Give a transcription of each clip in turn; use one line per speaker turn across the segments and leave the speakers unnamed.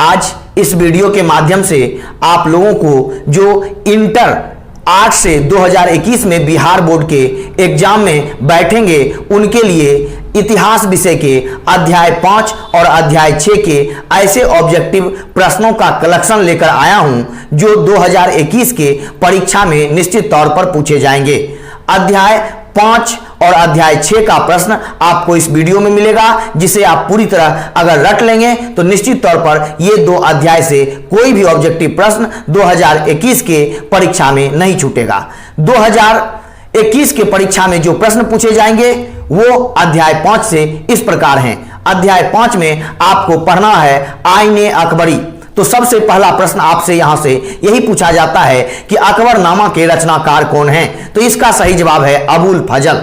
आज इस वीडियो के माध्यम से आप लोगों को जो इंटर 8 से 2021 में बिहार बोर्ड के एग्जाम में बैठेंगे उनके लिए इतिहास विषय के अध्याय 5 और अध्याय 6 के ऐसे ऑब्जेक्टिव प्रश्नों का कलेक्शन लेकर आया हूं जो 2021 के परीक्षा में निश्चित तौर पर पूछे जाएंगे। अध्याय 5 और अध्याय 6 का प्रश्न आपको इस वीडियो में मिलेगा, जिसे आप पूरी तरह अगर रट लेंगे तो निश्चित तौर पर ये दो अध्याय से कोई भी ऑब्जेक्टिव प्रश्न 2021 के परीक्षा में नहीं छूटेगा। 2021 के परीक्षा में जो प्रश्न पूछे जाएंगे वो अध्याय 5 से इस प्रकार हैं। अध्याय 5 में आपको पढ़ना है आईने अकबरी। तो सबसे पहला प्रश्न आपसे यहां से यही पूछा जाता है कि अकबरनामा के रचनाकार कौन हैं? तो इसका सही जवाब है अबुल फजल।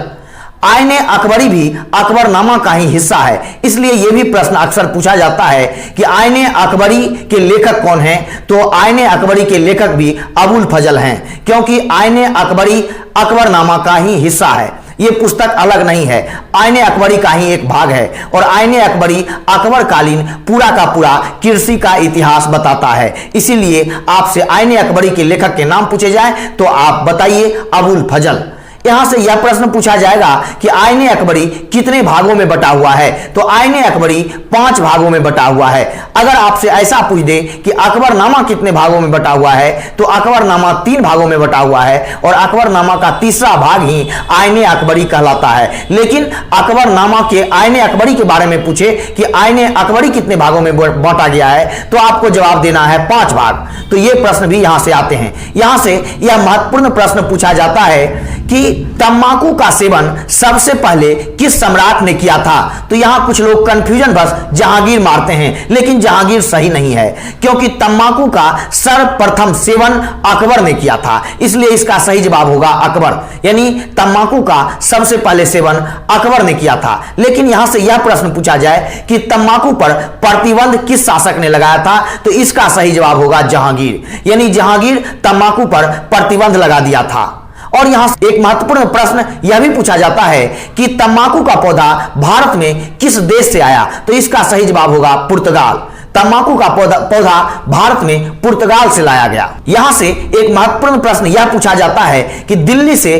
आईने अकबरी भी अकबरनामा का ही हिस्सा है, इसलिए यह भी प्रश्न अक्सर पूछा जाता है कि आईने अकबरी के लेखक कौन हैं? तो आईने अकबरी के लेखक भी अबुल फजल हैं, क्योंकि आईने अकबरी अकबरनामा का ही हिस्सा है। यह पुस्तक अलग नहीं है, आईने अकबरी का ही एक भाग है और आईने अकबरी अकबर कालीन पूरा का पूरा कृषि का इतिहास बताता है। इसीलिए आपसे आईने अकबरी के लेखक के नाम पूछे जाए तो आप बताइए अबुल फजल। यहां से यह प्रश्न पूछा जाएगा कि आईने अकबरी कितने भागों में बटा हुआ है? तो आईने अकबरी 5 भागों में बटा हुआ है। अगर आपसे ऐसा पूछ दे कि अकबरनामा कितने भागों में बटा हुआ है, तो अकबरनामा 3 भागों में बटा हुआ है और अकबरनामा का तीसरा भाग ही आईने अकबरी कहलाता है। लेकिन अकबरनामा के आईने अकबरी के बारे में पूछे कि आईने अकबरी कितने भागों में बांटा गया है, तो आपको जवाब देना है 5 भाग। तो ये प्रश्न भी यहां से आते हैं। यहां से यह महत्वपूर्ण प्रश्न पूछा जाता है कि तंबाकू का सेवन सबसे पहले किस सम्राट ने किया था? तो यहां कुछ लोग कंफ्यूजन बस जहांगीर मारते हैं, लेकिन जहांगीर सही नहीं है, क्योंकि तंबाकू का सर्वप्रथम सेवन अकबर ने किया था। इसलिए इसका सही जवाब होगा अकबर, यानी तंबाकू का सबसे पहले सेवन अकबर ने किया था। लेकिन यहां से यह प्रश्न पूछा जाए कि तंबाकू पर प्रतिबंध किस शासक ने लगाया था? तो इसका सही जवाब होगा जहांगीर, यानी जहांगीर तंबाकू पर प्रतिबंध लगा दिया था। और यहां एक महत्वपूर्ण प्रश्न यह भी पूछा जाता है कि तंबाकू का पौधा भारत में किस देश से आया? तो इसका सही जवाब होगा पुर्तगाल। तंबाकू का पौधा भारत में पुर्तगाल से लाया गया। यहां से एक महत्वपूर्ण प्रश्न यह पूछा जाता है कि दिल्ली से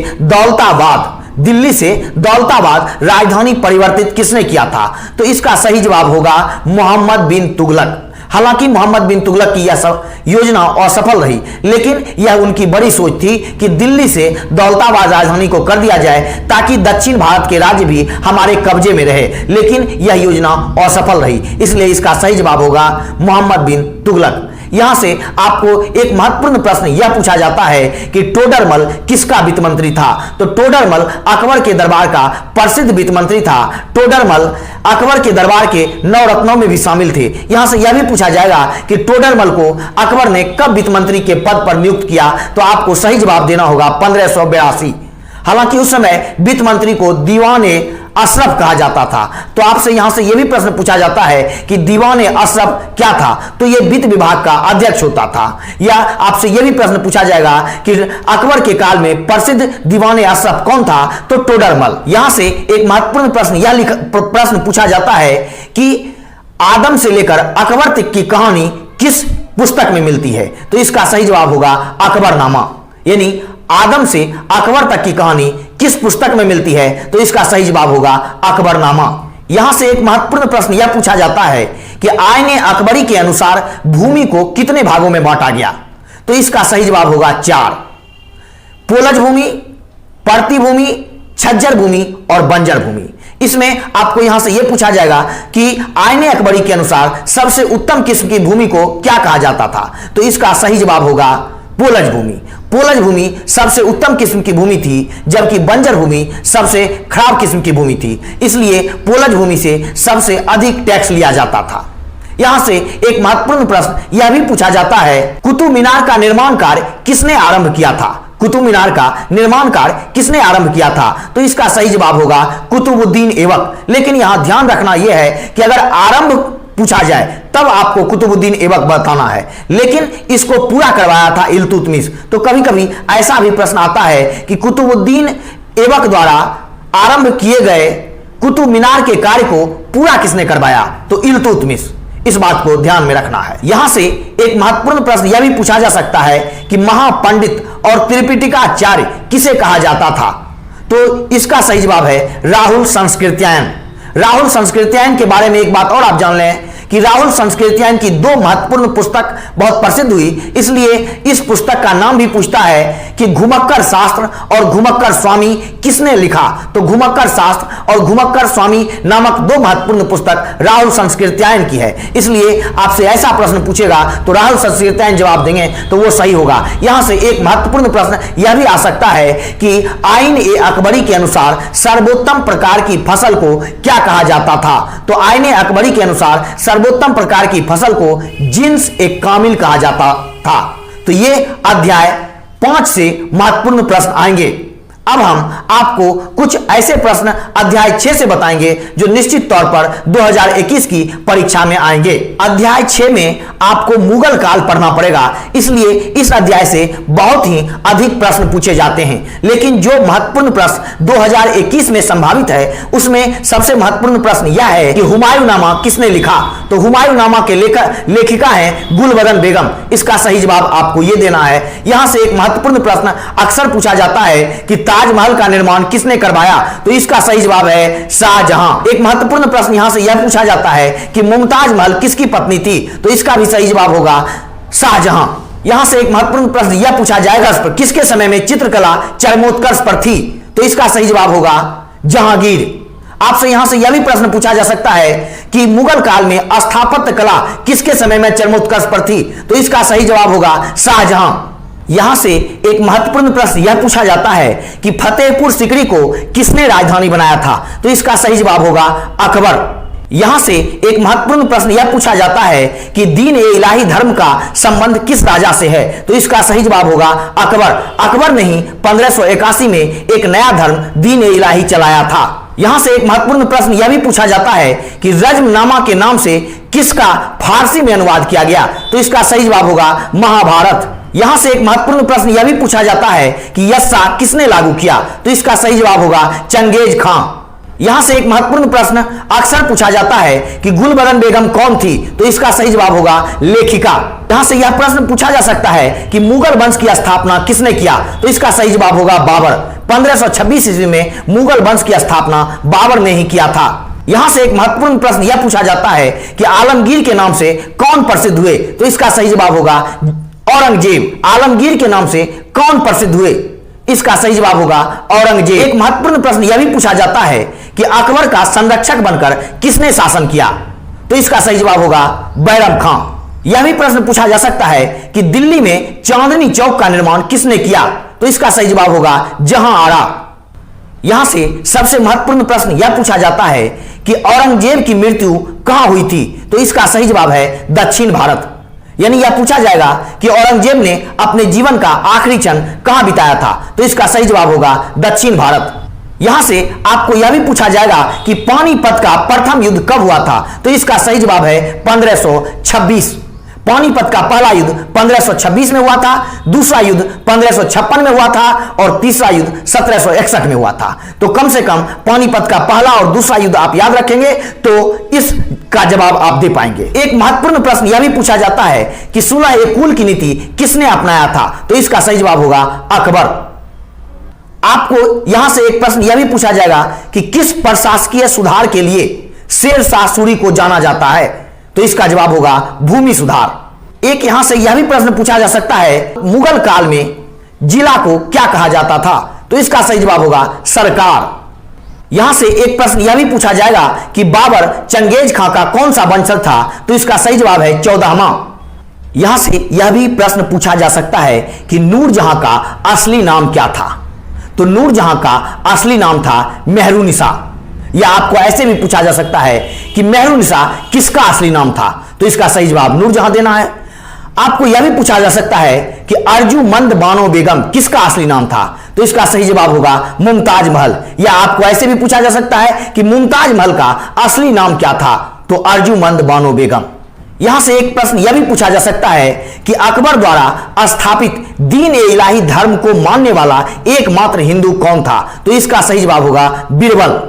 दौलताबाद राजधानी परिवर्तित किसने किया था? तो इसका सही जवाब होगा मोहम्मद बिन तुगलक। हालांकि मोहम्मद बिन तुगलक की यह योजना असफल रही, लेकिन यह उनकी बड़ी सोच थी कि दिल्ली से दौलताबाद राजधानी को कर दिया जाए ताकि दक्षिण भारत के राज्य भी हमारे कब्जे में रहे। लेकिन यह योजना असफल रही, इसलिए इसका सही जवाब होगा मोहम्मद बिन तुगलक। यहां से आपको एक महत्वपूर्ण प्रश्न यह पूछा जाता है कि टोडरमल किसका वित्त मंत्री था? तो टोडरमल अकबर के दरबार का प्रसिद्ध वित्त मंत्री था। टोडरमल अकबर के दरबार के 9 रत्नों में भी शामिल थे। यहां से यह भी पूछा जाएगा कि टोडरमल को अकबर ने कब वित्त मंत्री के पद पर नियुक्त किया? तो आपको सही जवाब देना होगा 1582। हालांकि उस समय वित्त मंत्री को दीवाने अशरफ कहा जाता था। तो आपसे यहां से यह भी प्रश्न पूछा जाता है कि दीवाने अशरफ क्या था? तो यह वित्त विभाग का अध्यक्ष होता था। या आपसे यह भी प्रश्न पूछा जाएगा कि अकबर के काल में प्रसिद्ध दीवाने अशरफ कौन था? तो टोडरमल। यहां से एक महत्वपूर्ण प्रश्न पूछा जाता है कि आदम से लेकर अकबर तक की कहानी किस पुस्तक में मिलती है? तो इसका सही जवाब होगा अकबरनामा, यानी आदम से अकबर तक की कहानी किस पुस्तक में मिलती है? तो इसका सही जवाब होगा अकबरनामा। यहां से एक महत्वपूर्ण प्रश्न यह पूछा जाता है कि आईने अकबरी के अनुसार भूमि को कितने भागों में बांटा गया? तो इसका सही जवाब होगा 4। पोलज भूमि, परती भूमि, छज्जर भूमि और बंजर भूमि। इसमें आपको यहां से यह पूछा जाएगा कि आईने अकबरी के अनुसार सबसे उत्तम किस्म की भूमि को क्या कहा जाता था? तो इसका सही जवाब होगा पोलज भूमि। पोलज भूमि सबसे उत्तम किस्म की भूमि थी, जबकि बंजर भूमि सबसे खराब किस्म की भूमि थी। इसलिए पोलज भूमि से सबसे अधिक टैक्स लिया जाता था। यहां से एक महत्वपूर्ण प्रश्न यह भी पूछा जाता है कुतुब मीनार का निर्माण कार्य किसने आरंभ किया था? कुतुब मीनार का निर्माण कार्य किसने आरंभ किया था? तो इसका सही जवाब होगा कुतुबुद्दीन ऐबक। लेकिन यहां ध्यान रखना यह है कि अगर आरंभ पूछा जाए तब आपको कुतुबुद्दीन ऐबक बताना है, लेकिन इसको पूरा करवाया था इल्तुतमिश। तो कभी कभी ऐसा भी प्रश्न आता है कि कुतुबुद्दीन ऐबक द्वारा आरंभ किए गए कुतुब मीनार के कार्य को पूरा किसने करवाया? तो इल्तुतमिश। इस बात को ध्यान में रखना है। यहां से एक महत्वपूर्ण प्रश्न यह भी पूछा जा सकता है कि महापंडित और त्रिपिटकाचार्य किसे कहा जाता था? तो इसका सही जवाब है राहुल संस्कृत्यायन। राहुल संस्कृत्यायन के बारे में एक बात और आप जान लें कि राहुल संस्कृत्यायन की दो महत्वपूर्ण पुस्तक बहुत प्रसिद्ध हुई, इसलिए इस पुस्तक का नाम भी पूछता है कि घुमक्कर शास्त्र और घुमक्कर स्वामी किसने लिखा? तो घुमक्कर शास्त्र और घुमक्कर स्वामी नामक दो महत्वपूर्ण पुस्तक राहुल संस्कृत्यायन की है, इसलिए आपसे ऐसा प्रश्न पूछेगा तो राहुल संस्कृत्यायन जवाब देंगे तो वो सही होगा। यहां से एक महत्वपूर्ण प्रश्न यह भी आ सकता है कि आईन-ए-अकबरी के अनुसार सर्वोत्तम प्रकार की फसल को क्या कहा जाता था? तो आईन-ए-अकबरी के अनुसार सर्वोत्तम प्रकार की फसल को जिन्स-ए-कामिल कहा जाता था। तो ये अध्याय 5 से महत्वपूर्ण प्रश्न आएंगे। अब हम आपको कुछ ऐसे प्रश्न अध्याय 6 से बताएंगे जो निश्चित तौर पर 2021 की परीक्षा में आएंगे। अध्याय 6 में आपको मुगल काल पढ़ना पड़ेगा, इसलिए इस अध्याय से बहुत ही अधिक प्रश्न पूछे जाते हैं, लेकिन जो महत्वपूर्ण प्रश्न 2021 में संभावित है उसमें सबसे महत्वपूर्ण प्रश्न यह है कि हुमायूंनामा किसने लिखा? तो हुमायूंनामा के लेखिका है गुलबदन बेगम। इसका सही जवाब आपको यह देना है। यहां से एक महत्वपूर्ण प्रश्न अक्सर पूछा जाता है कि ताजमहल का निर्माण किसने करवाया? तो इसका सही जवाब है शाहजहां। एक महत्वपूर्ण प्रश्न यहां से यह पूछा जाता है कि मुमताज महल किसकी पत्नी थी? तो इसका भी सही जवाब होगा शाहजहां। यहां से एक महत्वपूर्ण प्रश्न यह पूछा जाएगा किसके समय में चित्रकला चरमोत्कर्ष पर थी? तो इसका सही जवाब होगा जहांगीर। आपसे यहां से यह भी प्रश्न पूछा जा सकता है कि मुगल काल में स्थापत्य कला किसके समय में चरमोत्कर्ष पर थी? तो इसका सही जवाब होगा शाहजहां। यहां से एक महत्वपूर्ण प्रश्न यह पूछा जाता है कि फतेहपुर सीकरी को किसने राजधानी बनाया था? तो इसका सही जवाब होगा अकबर। यहां से एक महत्वपूर्ण प्रश्न यह पूछा जाता है कि दीन-ए-इलाही धर्म का संबंध किस राजा से है? तो इसका सही जवाब होगा अकबर। अकबर ने ही 1581 में एक नया धर्म दीन-ए-इलाही चलाया था। यहां से एक महत्वपूर्ण प्रश्न यह भी पूछा जाता है कि रज्मनामा के नाम से किसका फारसी में अनुवाद किया गया? तो इसका सही जवाब होगा महाभारत। यहां से एक महत्वपूर्ण प्रश्न यह भी पूछा जाता है कि यस्सा किसने लागू किया? तो इसका सही जवाब होगा चंगेज खां। यहां से एक महत्वपूर्ण प्रश्न अक्सर पूछा जाता है कि गुलबदन बेगम कौन थी? तो इसका सही जवाब होगा लेखिका। यहां से यह प्रश्न पूछा जा सकता है कि मुगल वंश की स्थापना किसने किया? तो इसका सही जवाब होगा बाबर। 1526 ईस्वी में मुगल वंश की स्थापना बाबर ने ही किया था। यहां से एक महत्वपूर्ण प्रश्न यह पूछा जाता है कि आलमगीर के नाम से कौन प्रसिद्ध हुए? तो इसका सही जवाब होगा औरंगजेब। आलमगीर के नाम से कौन प्रसिद्ध हुए? इसका सही जवाब होगा औरंगजेब। एक महत्वपूर्ण प्रश्न यह भी पूछा जाता है कि अकबर का संरक्षक बनकर किसने शासन किया? तो इसका सही जवाब होगा बैरम खां। यह भी प्रश्न पूछा जा सकता है कि दिल्ली में चांदनी चौक का निर्माण किसने किया? तो इसका सही जवाब होगा जहांआरा। यहां से सबसे महत्वपूर्ण प्रश्न यह पूछा जाता है कि औरंगजेब की मृत्यु कहां हुई थी? तो इसका सही जवाब है दक्षिण भारत। यानी यह पूछा जाएगा कि औरंगजेब ने अपने जीवन का आखिरी क्षण कहां बिताया था? तो इसका सही जवाब होगा दक्षिण भारत। यहां से आपको यह भी पूछा जाएगा कि पानीपत का प्रथम युद्ध कब हुआ था? तो इसका सही जवाब है 1526। पानीपत का पहला युद्ध 1526 में हुआ था, दूसरा युद्ध 1556 में हुआ था और तीसरा युद्ध 1761 में हुआ था। तो कम से कम पानीपत का पहला और दूसरा युद्ध आप याद रखेंगे तो इसका जवाब आप दे पाएंगे। एक महत्वपूर्ण प्रश्न यह भी पूछा जाता है कि सुलह-ए-कुल की नीति किसने अपनाया था? तो इसका सही जवाब होगा अकबर। आपको यहां से एक प्रश्न यह भी पूछा जाएगा कि किस प्रशासकीय सुधार के लिए शेर शाह सूरी को जाना जाता है? तो इसका जवाब होगा भूमि सुधार। एक यहां से यह भी प्रश्न पूछा जा सकता है मुगल काल में जिला को क्या कहा जाता था? तो इसका सही जवाब होगा सरकार। यहां से एक प्रश्न यह भी पूछा जाएगा कि बाबर चंगेज खां का कौन सा वंशज था? तो इसका सही जवाब है 14वां। यहां से यह भी प्रश्न पूछा जा सकता है कि नूरजहां का असली नाम क्या था? तो नूरजहां का असली नाम था मेहरुनिसा। या आपको ऐसे भी पूछा जा सकता है कि मेहरुनिसा किसका असली नाम था? तो इसका सही जवाब नूरजहां देना है। आपको यह भी पूछा जा सकता है कि अर्जुमंद बानो बेगम किसका असली नाम था? तो इसका सही जवाब होगा मुमताज महल। या आपको ऐसे भी पूछा जा सकता है कि मुमताज महल का असली नाम क्या था? तो अर्जुमंद बानो बेगम। यहां से एक प्रश्न यह भी पूछा जा सकता है कि अकबर द्वारा स्थापित दीन-ए-इलाही धर्म को मानने वाला एकमात्र हिंदू कौन था? तो इसका सही जवाब होगा बीरबल।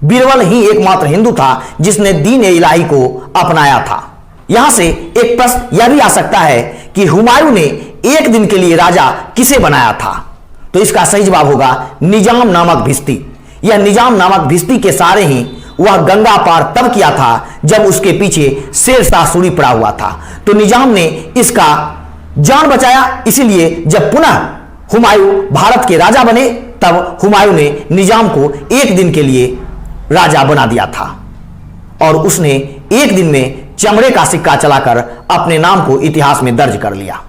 बीरबल ही एकमात्र हिंदू था जिसने दीन-ए-इलाही को अपनाया था। यहां से एक प्रश्न यह भी आ सकता है कि हुमायूं ने एक दिन के लिए राजा किसे बनाया था? तो इसका सही जवाब होगा निजाम नामक भिश्ती। यह निजाम नामक भिश्ती के सहारे ही वह गंगा पार तब किया था जब उसके पीछे शेर शाह सूरी पड़ा हुआ था। तो निजाम ने इसका जान बचाया, इसीलिए जब पुनः हुमायूं भारत के राजा बने तब हुमायूं ने निजाम को एक दिन के लिए राजा बना दिया था और उसने एक दिन में चमड़े का सिक्का चलाकर अपने नाम को इतिहास में दर्ज कर लिया।